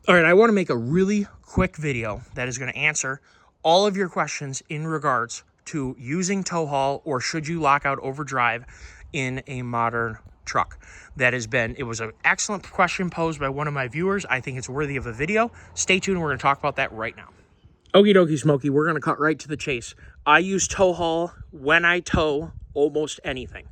All right, I want to make a really quick video that is going to answer all of your questions in regards to using tow haul or should you lock out overdrive in a modern truck. It was an excellent question posed by one of my viewers. I think it's worthy of a video. Stay tuned. We're going to talk about that right now. Okie dokie Smokey, we're going to cut right to the chase. I use tow haul when I tow almost anything.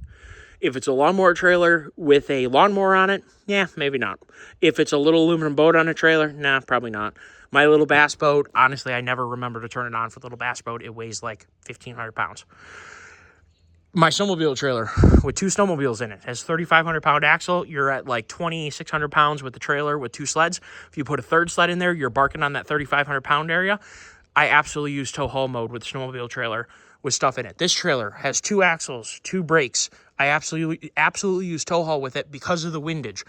If it's a lawnmower trailer with a lawnmower on it, yeah, maybe not. If it's a little aluminum boat on a trailer, nah, probably not. My little bass boat, honestly, I never remember to turn it on for the little bass boat. It weighs like 1,500 pounds. My snowmobile trailer with 2 snowmobiles in it has 3,500 pound axle. You're at like 2,600 pounds with the trailer with 2 sleds. If you put a 3rd sled in there, you're barking on that 3,500 pound area. I absolutely use tow haul mode with the snowmobile trailer with stuff in it. This trailer has 2 axles, 2 brakes. I absolutely use tow haul with it because of the windage.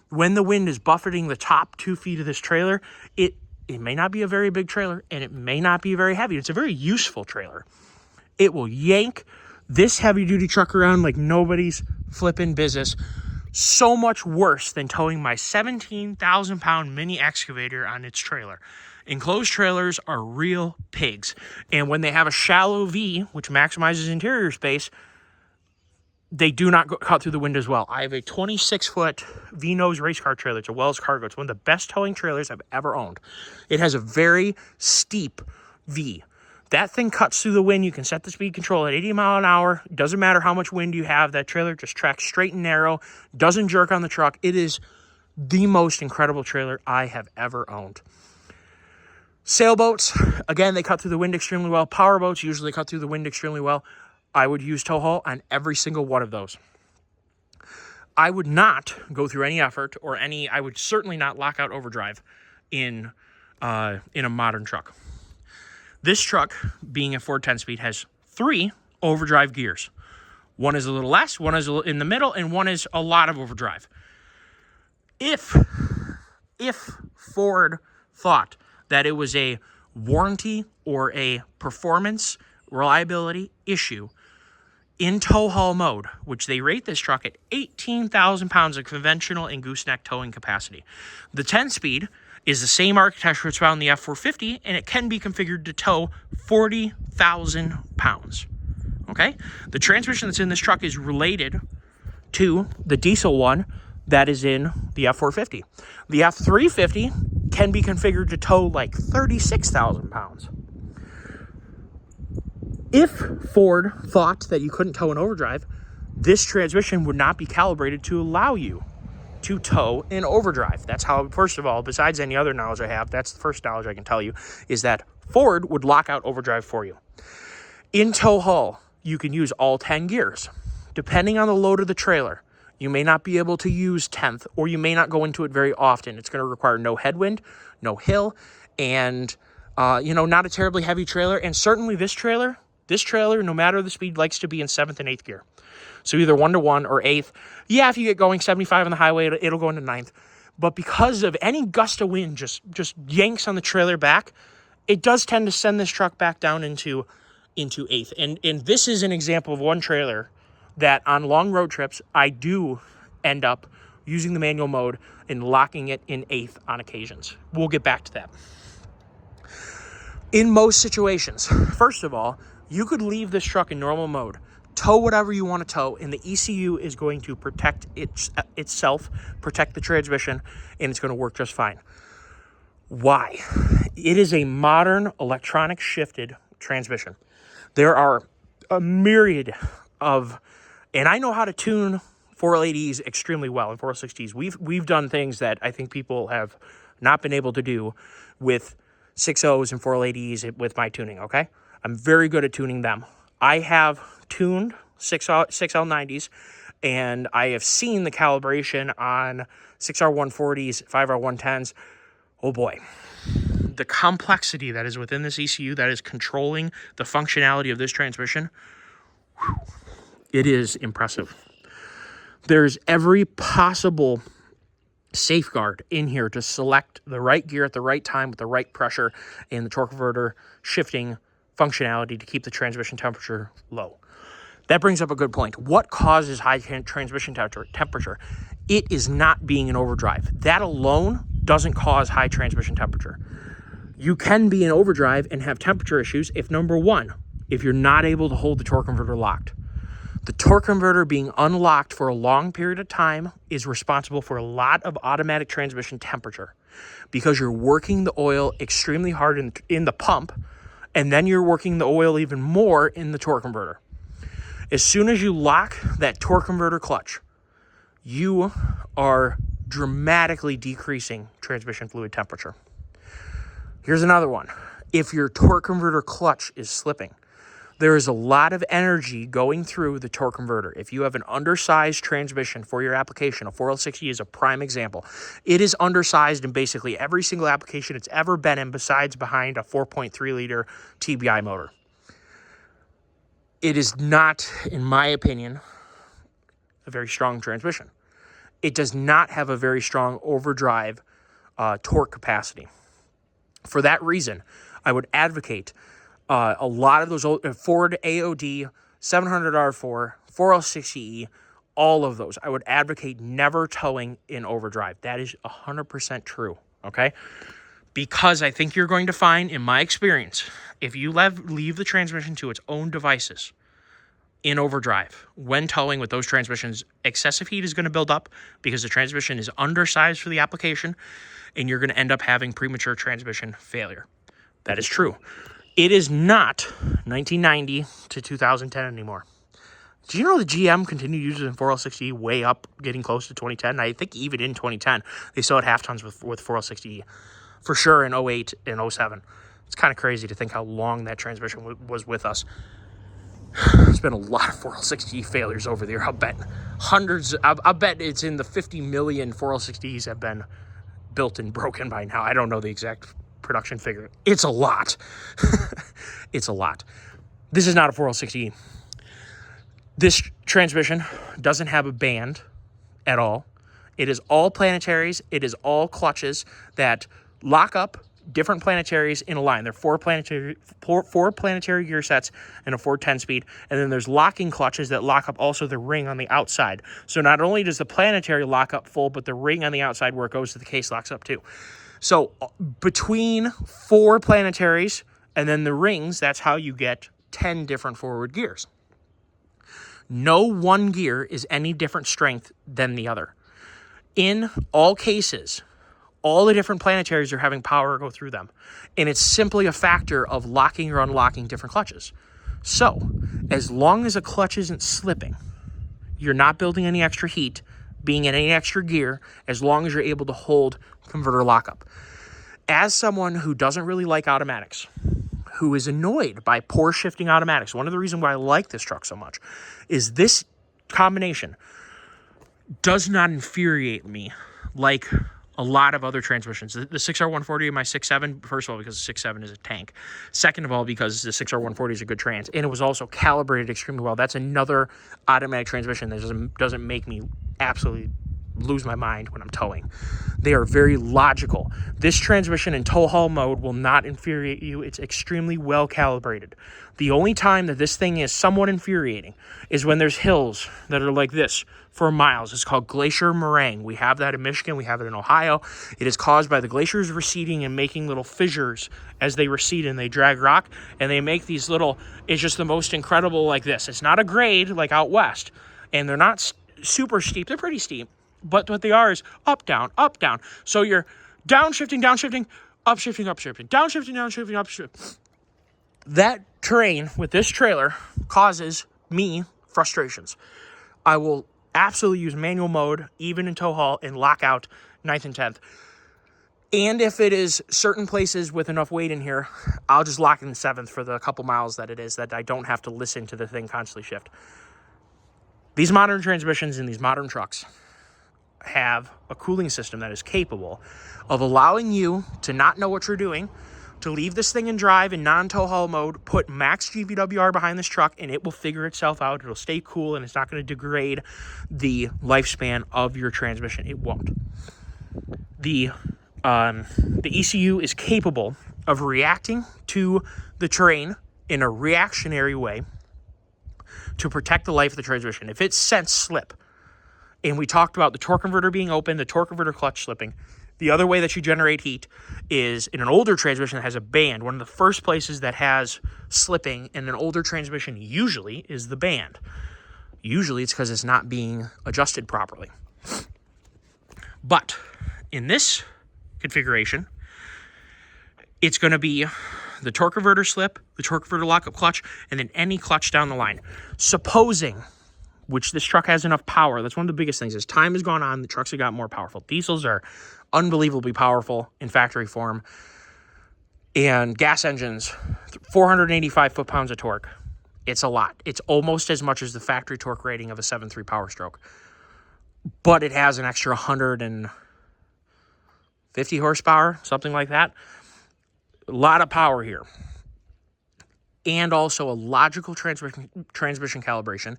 When the wind is buffeting the top 2 feet of this trailer, it may not be a very big trailer and it may not be very heavy. It's a very useful trailer. It will yank this heavy duty truck around like nobody's flipping business. So much worse than towing my 17,000 pound mini excavator on its trailer. Enclosed trailers are real pigs. And when they have a shallow V, which maximizes interior space, they do not cut through the wind as well. I have a 26-foot V-nose race car trailer. It's a Wells Cargo. It's one of the best towing trailers I've ever owned. It has a very steep V. That thing cuts through the wind. You can set the speed control at 80 miles an hour. Doesn't matter how much wind you have. That trailer just tracks straight and narrow. Doesn't jerk on the truck. It is the most incredible trailer I have ever owned. Sailboats, again, they cut through the wind extremely well. Powerboats usually cut through the wind extremely well. I would use tow haul on every single one of those. I would not go through any effort I would certainly not lock out overdrive in a modern truck. This truck, being a Ford 10-speed, has 3 overdrive gears. One is a little less, one is in the middle, and one is a lot of overdrive. If Ford thought that it was a warranty or a performance reliability issue in tow haul mode, which they rate this truck at 18,000 pounds of conventional and gooseneck towing capacity. The 10-speed is the same architecture that's found in the F450, and it can be configured to tow 40,000 pounds. Okay? The transmission that's in this truck is related to the diesel one that is in the F450. The F350 can be configured to tow like 36,000 pounds. If Ford thought that you couldn't tow an overdrive, this transmission would not be calibrated to allow you to tow in overdrive. That's how, first of all, besides any other knowledge I have, that's the first knowledge I can tell you, is that Ford would lock out overdrive for you. In tow haul, you can use all 10 gears. Depending on the load of the trailer, you may not be able to use 10th, or you may not go into it very often. It's going to require no headwind, no hill, and, not a terribly heavy trailer. And certainly this trailer, no matter the speed, likes to be in 7th and 8th gear. So either 1-to-1 or 8th. Yeah, if you get going 75 on the highway, it'll go into 9th. But because of any gust of wind just yanks on the trailer back, it does tend to send this truck back down into 8th. And this is an example of one trailer that on long road trips, I do end up using the manual mode and locking it in 8th on occasions. We'll get back to that. In most situations, first of all, you could leave this truck in normal mode, tow whatever you want to tow, and the ECU is going to protect itself, protect the transmission, and it's going to work just fine. Why? It is a modern electronic shifted transmission. There are a myriad of, and I know how to tune 480s extremely well and 460s. We've done things that I think people have not been able to do with 6.0s and 480s with my tuning, okay? I'm very good at tuning them. I have tuned 6L90s, and I have seen the calibration on 6R140s, 5R110s. Oh boy. The complexity that is within this ECU that is controlling the functionality of this transmission, it is impressive. There's every possible safeguard in here to select the right gear at the right time with the right pressure and the torque converter shifting functionality to keep the transmission temperature low. That brings up a good point. What causes high transmission temperature? It is not being in overdrive. That alone doesn't cause high transmission temperature. You can be in overdrive and have temperature issues if, number one, if you're not able to hold the torque converter locked. The torque converter being unlocked for a long period of time is responsible for a lot of automatic transmission temperature because you're working the oil extremely hard in the pump, and then you're working the oil even more in the torque converter. As soon as you lock that torque converter clutch, you are dramatically decreasing transmission fluid temperature. Here's another one. If your torque converter clutch is slipping, there is a lot of energy going through the torque converter. If you have an undersized transmission for your application, a 4L60 is a prime example. It is undersized in basically every single application it's ever been in besides behind a 4.3 liter TBI motor. It is not, in my opinion, a very strong transmission. It does not have a very strong overdrive torque capacity. For that reason, I would advocate a lot of those old Ford AOD, 700R4, 4L60E, all of those. I would advocate never towing in overdrive. That is 100% true, okay? Because I think you're going to find, in my experience, if you leave the transmission to its own devices in overdrive, when towing with those transmissions, excessive heat is going to build up because the transmission is undersized for the application, and you're going to end up having premature transmission failure. That is true. It is not 1990 to 2010 anymore. Do you know the GM continued using 4L60E way up, getting close to 2010? I think even in 2010, they still had half tons with 4L60E. For sure in 08 and 07. It's kind of crazy to think how long that transmission was with us. There's been a lot of 4L60E failures over there. I'll bet hundreds, I'll bet it's in the 50 million 4L60Es have been built and broken by now. I don't know the exact production figure. It's a lot. It's a lot. This is not a 4L60E. This transmission doesn't have a band at all. It is all planetaries. It is all clutches that lock up different planetaries in a line. There are four planetary gear sets and a Ford 10-speed, and then there's locking clutches that lock up also the ring on the outside. So not only does the planetary lock up full, but the ring on the outside where it goes to the case locks up too. So between four planetaries and then the rings, that's how you get 10 different forward gears. No one gear is any different strength than the other. In all cases, all the different planetaries are having power go through them. And it's simply a factor of locking or unlocking different clutches. So, as long as a clutch isn't slipping, you're not building any extra heat, being in any extra gear, as long as you're able to hold converter lockup. As someone who doesn't really like automatics, who is annoyed by poor shifting automatics, one of the reasons why I like this truck so much is this combination does not infuriate me like a lot of other transmissions. The 6R140 and my 6.7, first of all, because the 6.7 is a tank. Second of all, because the 6R140 is a good trans, and it was also calibrated extremely well. That's another automatic transmission that doesn't make me absolutely lose my mind when I'm towing. They are very logical. This transmission in tow haul mode will not infuriate you. It's extremely well calibrated. The only time that this thing is somewhat infuriating is when there's hills that are like this for miles. It's called glacier moraine. We have that in Michigan. We have it in Ohio. It is caused by the glaciers receding and making little fissures as they recede and they drag rock, and they make these little, it's just the most incredible like this. It's not a grade like out west, and they're not super steep. They're pretty steep. But what they are is up, down, up, down. So you're downshifting, downshifting, upshifting, upshifting, downshifting, downshifting, upshifting. That terrain with this trailer causes me frustrations. I will absolutely use manual mode, even in tow haul, and lock out 9th and 10th. And if it is certain places with enough weight in here, I'll just lock in 7th for the couple miles that it is, that I don't have to listen to the thing constantly shift. These modern transmissions in these modern trucks have a cooling system that is capable of allowing you to not know what you're doing, to leave this thing in drive in non-tow haul mode, put max GVWR behind this truck, and it will figure itself out. It'll stay cool, and it's not going to degrade the lifespan of your transmission. It won't. The ECU is capable of reacting to the terrain in a reactionary way to protect the life of the transmission. If it sense slip, and we talked about the torque converter being open, the torque converter clutch slipping, The other way that you generate heat is in an older transmission that has a band. One of the first places that has slipping in an older transmission usually is the band. Usually it's because it's not being adjusted properly. But in this configuration, it's going to be the torque converter slip, the torque converter lockup clutch, and then any clutch down the line. Supposing, which this truck has enough power, that's one of the biggest things. As time has gone on, the trucks have got more powerful. Diesels are unbelievably powerful in factory form. And gas engines, 485 foot-pounds of torque. It's a lot. It's almost as much as the factory torque rating of a 7.3 Power Stroke. But it has an extra 150 horsepower, something like that. A lot of power here. And also a logical transmission calibration,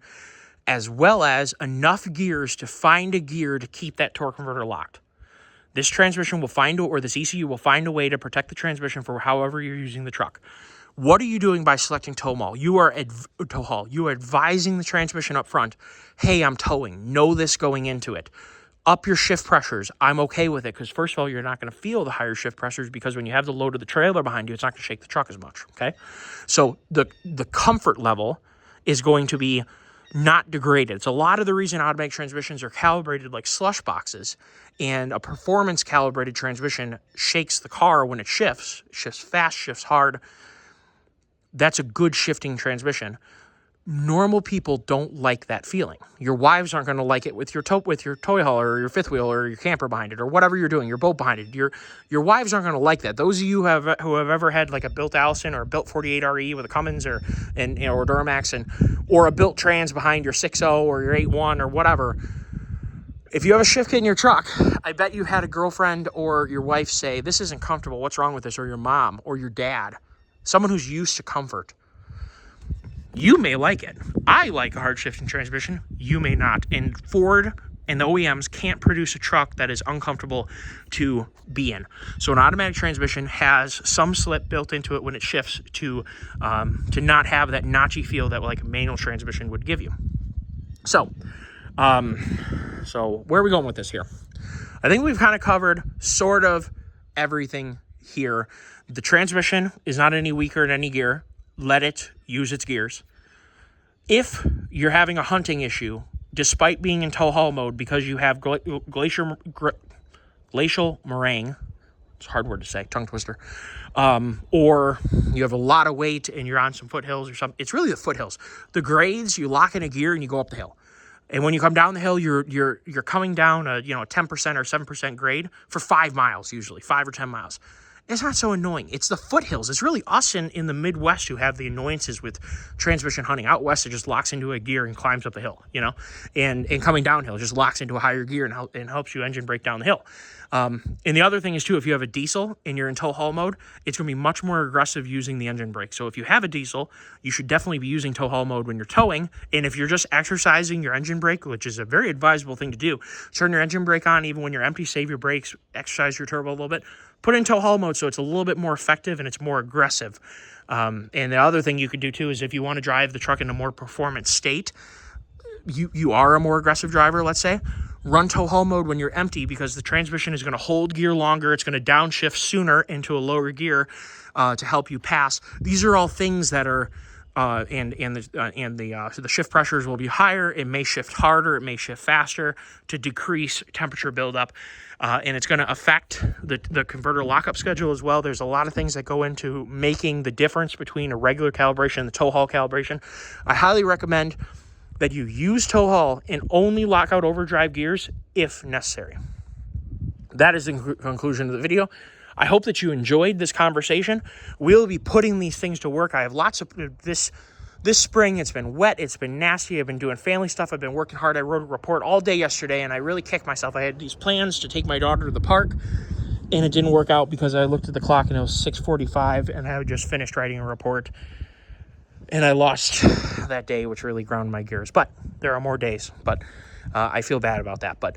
as well as enough gears to find a gear to keep that torque converter locked. This transmission will find, or this ECU will find a way to protect the transmission for however you're using the truck. What are you doing by selecting tow haul? You are advising the transmission up front, hey, I'm towing. Know this going into it. Up your shift pressures. I'm okay with it because, first of all, you're not going to feel the higher shift pressures because when you have the load of the trailer behind you, it's not going to shake the truck as much, okay? So the comfort level is going to be not degraded. It's a lot of the reason automatic transmissions are calibrated like slush boxes, and a performance calibrated transmission shakes the car when it shifts fast, shifts hard. That's a good shifting transmission. Normal people don't like that feeling. Your wives aren't going to like it with your tow hauler or your fifth wheel or your camper behind it or whatever you're doing, your boat behind it. Your wives aren't going to like that. Those of you who have ever had like a built Allison or a built 48RE with a Cummins or Duramax or a built trans behind your 6.0 or your 8.1 or whatever, if you have a shift kit in your truck, I bet you had a girlfriend or your wife say, this isn't comfortable, what's wrong with this? Or your mom or your dad, someone who's used to comfort. You may like it. I like a hard shifting transmission. You may not. And Ford and the OEMs can't produce a truck that is uncomfortable to be in. So an automatic transmission has some slip built into it when it shifts to not have that notchy feel that like a manual transmission would give you. So where are we going with this here? I think we've kind of covered sort of everything here. The transmission is not any weaker in any gear. Let it use its gears. If you're having a hunting issue, despite being in tow haul mode because you have glacial moraine, it's a hard word to say, tongue twister, or you have a lot of weight and you're on some foothills or something, it's really the foothills. The grades, you lock in a gear and you go up the hill. And when you come down the hill, you're coming down a 10% or 7% grade for 5 miles, usually 5 or 10 miles. It's not so annoying. It's the foothills. It's really us in the Midwest who have the annoyances with transmission hunting. Out west, it just locks into a gear and climbs up the hill, and coming downhill, it just locks into a higher gear and helps you engine brake down the hill. And the other thing is, too, if you have a diesel and you're in tow haul mode, it's going to be much more aggressive using the engine brake. So if you have a diesel, you should definitely be using tow haul mode when you're towing. And if you're just exercising your engine brake, which is a very advisable thing to do, turn your engine brake on even when you're empty, save your brakes, exercise your turbo a little bit. Put it in tow haul mode so it's a little bit more effective and it's more aggressive. And the other thing you could do too is if you want to drive the truck in a more performance state, you are a more aggressive driver, let's say, run tow haul mode when you're empty because the transmission is going to hold gear longer. It's going to downshift sooner into a lower gear to help you pass. These are all things that are the shift pressures will be higher. It may shift harder. It may shift faster to decrease temperature buildup. And it's going to affect the converter lockup schedule as well. There's a lot of things that go into making the difference between a regular calibration and the tow haul calibration. I highly recommend that you use tow haul and only lock out overdrive gears if necessary. That is the conclusion of the video. I hope that you enjoyed this conversation. We'll be putting these things to work. I have lots of this spring. It's been wet. It's been nasty. I've been doing family stuff. I've been working hard. I wrote a report all day yesterday, and I really kicked myself. I had these plans to take my daughter to the park, and it didn't work out because I looked at the clock, and it was 6:45, and I had just finished writing a report, and I lost that day, which really ground my gears. But there are more days. But I feel bad about that, but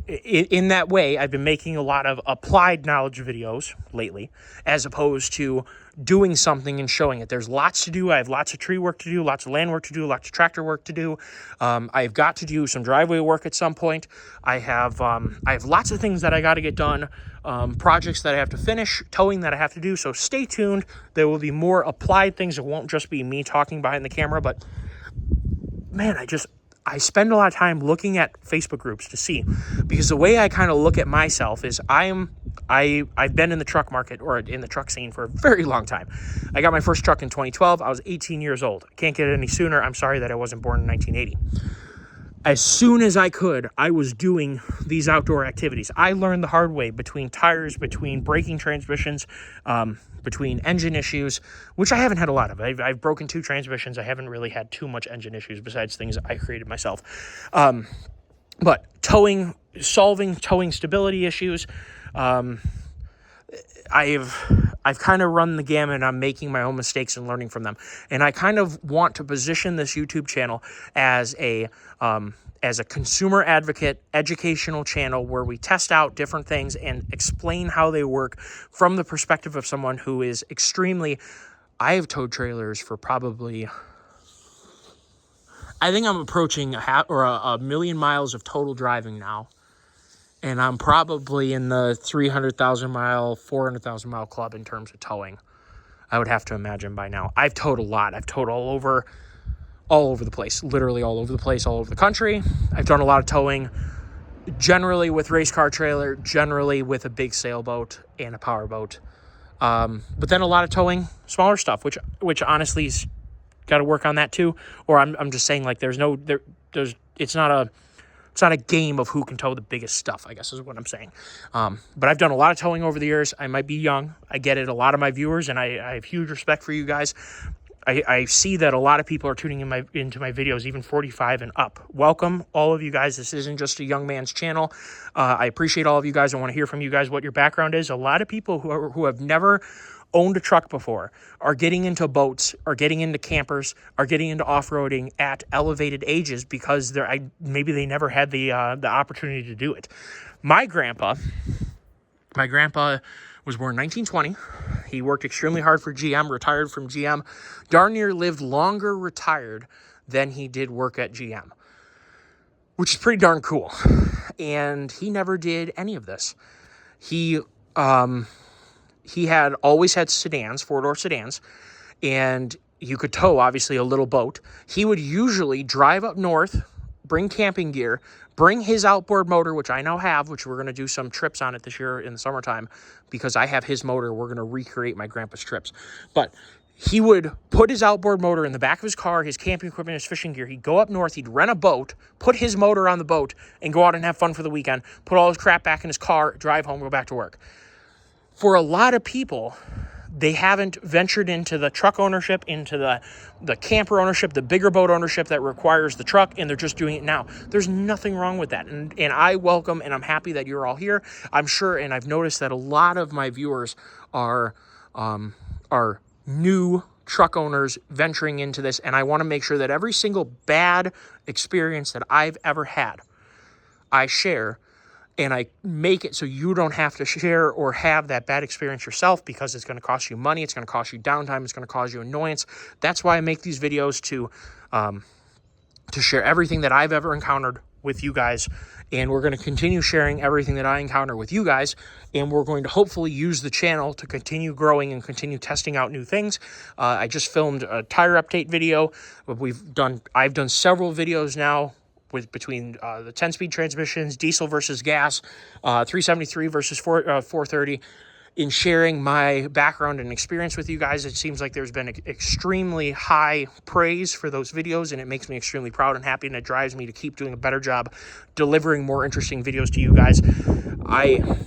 in that way, I've been making a lot of applied knowledge videos lately, as opposed to doing something and showing it. There's lots to do. I have lots of tree work to do, lots of land work to do, lots of tractor work to do. I've got to do some driveway work at some point. I have lots of things that I got to get done, projects that I have to finish, towing that I have to do. So stay tuned. There will be more applied things. It won't just be me talking behind the camera, but man, I spend a lot of time looking at Facebook groups to see, because the way I kind of look at myself is I've been in the truck market or in the truck scene for a very long time. I got my first truck in 2012. I was 18 years old. Can't get it any sooner. I'm sorry that I wasn't born in 1980. As soon as I could, I was doing these outdoor activities. I learned the hard way between tires, between braking transmissions, between engine issues, which I haven't had a lot of. I've broken 2 transmissions. I haven't really had too much engine issues besides things I created myself. But solving towing stability issues, I've kind of run the gamut. I'm making my own mistakes and learning from them. And I kind of want to position this YouTube channel as a consumer advocate educational channel where we test out different things and explain how they work from the perspective of someone who is I have towed trailers for probably, I think I'm approaching a million miles of total driving now. And I'm probably in the 300,000 mile, 400,000 mile club in terms of towing. I would have to imagine by now. I've towed a lot. I've towed all over the place, literally all over the place, all over the country. I've done a lot of towing, generally with race car trailer, generally with a big sailboat and a power boat. But then a lot of towing, smaller stuff, which honestly is got to work on that too. Or I'm just saying, like, it's not a game of who can tow the biggest stuff, I guess is what I'm saying. But I've done a lot of towing over the years. I might be young. I get it. A lot of my viewers, and I have huge respect for you guys. I see that a lot of people are tuning into my videos, even 45 and up. Welcome, all of you guys. This isn't just a young man's channel. I appreciate all of you guys. I want to hear from you guys what your background is. A lot of people who have never owned a truck before are getting into boats, are getting into campers, are getting into off-roading at elevated ages because maybe they never had the opportunity to do it. My grandpa was born in 1920. He worked extremely hard for GM, retired from GM, darn near lived longer retired than he did work at GM, which is pretty darn cool. And he never did any of this. He had always had sedans, 4-door sedans, and you could tow, obviously, a little boat. He would usually drive up north, bring camping gear, bring his outboard motor, which I now have, which we're going to do some trips on it this year in the summertime because I have his motor. We're going to recreate my grandpa's trips. But he would put his outboard motor in the back of his car, his camping equipment, his fishing gear. He'd go up north, he'd rent a boat, put his motor on the boat, and go out and have fun for the weekend, put all his crap back in his car, drive home, go back to work. For a lot of people, they haven't ventured into the truck ownership, into the camper ownership, the bigger boat ownership that requires the truck, and they're just doing it now. There's nothing wrong with that. And I welcome, and I'm happy that you're all here. I'm sure, and I've noticed that a lot of my viewers are new truck owners venturing into this, and I want to make sure that every single bad experience that I've ever had, I share, and I make it so you don't have to share or have that bad experience yourself, because it's going to cost you money, it's going to cost you downtime, it's going to cause you annoyance. That's why I make these videos, to share everything that I've ever encountered with you guys. And we're going to continue sharing everything that I encounter with you guys. And we're going to hopefully use the channel to continue growing and continue testing out new things. I just filmed a tire update video. I've done several videos now between the 10-speed transmissions, diesel versus gas, 373 versus 430, in sharing my background and experience with you guys. It seems like there's been extremely high praise for those videos, and it makes me extremely proud and happy, and it drives me to keep doing a better job delivering more interesting videos to you guys.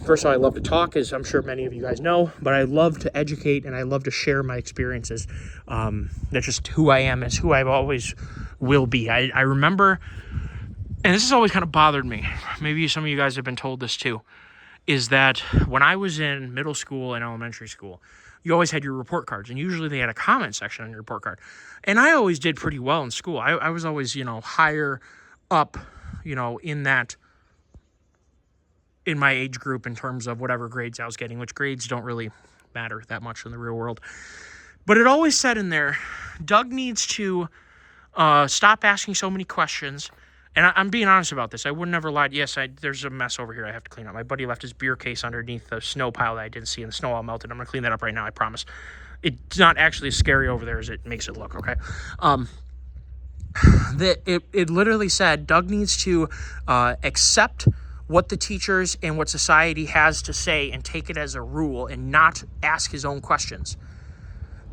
First of all, I love to talk, as I'm sure many of you guys know, but I love to educate, and I love to share my experiences. That's just who I am, is who I always will be. I remember, and this has always kind of bothered me, maybe some of you guys have been told this too, is that when I was in middle school and elementary school, you always had your report cards, and usually they had a comment section on your report card. And I always did pretty well in school. I was always, higher up you know, in my age group in terms of whatever grades I was getting, which grades don't really matter that much in the real world. But it always said in there, Doug needs to stop asking so many questions. And I'm being honest about this. I would never lie. Yes, there's a mess over here I have to clean up. My buddy left his beer case underneath the snow pile that I didn't see, and the snow all melted. I'm going to clean that up right now, I promise. It's not actually as scary over there as it makes it look, okay? It literally said Doug needs to accept what the teachers and what society has to say and take it as a rule and not ask his own questions.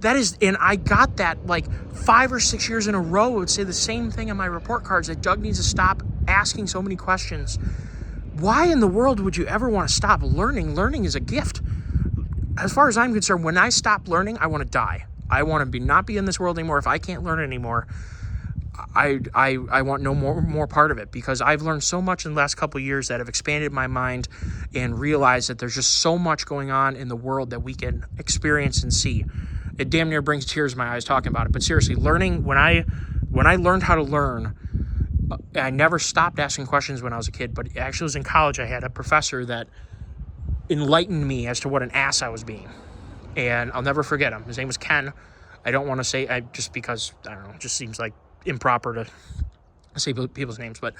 That is, and I got that like 5 or 6 years in a row. I would say the same thing on my report cards, that Doug needs to stop asking so many questions. Why in the world would you ever want to stop learning? Learning is a gift. As far as I'm concerned, when I stop learning, I want to die. I want to not be in this world anymore. If I can't learn anymore, I want no more part of it, because I've learned so much in the last couple of years that have expanded my mind and realized that there's just so much going on in the world that we can experience and see. It damn near brings tears to my eyes talking about it. But seriously, learning, when I learned how to learn, I never stopped asking questions when I was a kid, but actually was in college. I had a professor that enlightened me as to what an ass I was being. And I'll never forget him. His name was Ken. I don't want to say, just because, I don't know, it just seems like improper to say people's names, but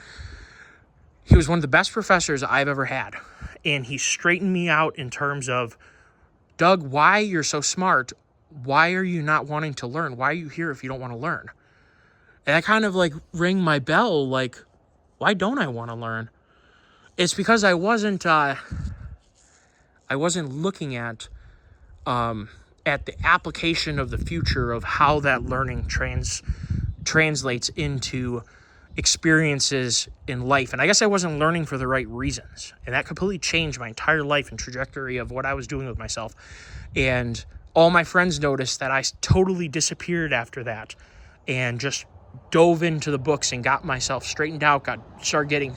he was one of the best professors I've ever had. And he straightened me out in terms of, Doug, why you're so smart? Why are you not wanting to learn? Why are you here if you don't want to learn? And I kind of like ring my bell, like, why don't I want to learn? It's because I wasn't looking at the application of the future of how that learning translates into experiences in life. And I guess I wasn't learning for the right reasons. And that completely changed my entire life and trajectory of what I was doing with myself. And all my friends noticed that I totally disappeared after that and just dove into the books and got myself straightened out, started getting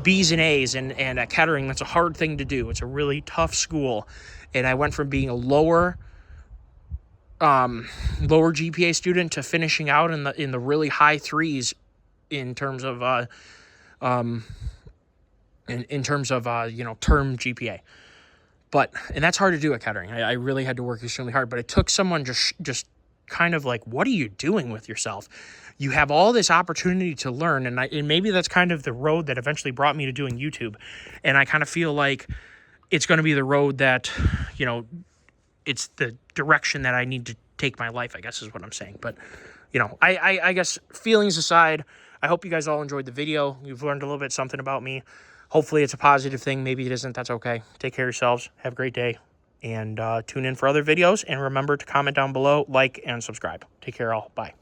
B's and A's. And at Kettering, that's a hard thing to do. It's a really tough school. And I went from being a lower GPA student to finishing out in the really high threes in terms of term GPA. And that's hard to do at Kettering. I really had to work extremely hard, but it took someone just kind of like, what are you doing with yourself? You have all this opportunity to learn, and maybe that's kind of the road that eventually brought me to doing YouTube. And I kind of feel like it's going to be the road that, it's the direction that I need to take my life, I guess is what I'm saying. But, I guess feelings aside, I hope you guys all enjoyed the video. You've learned a little bit something about me. Hopefully it's a positive thing. Maybe it isn't. That's okay. Take care of yourselves. Have a great day. And tune in for other videos. And remember to comment down below, like, and subscribe. Take care all. Bye.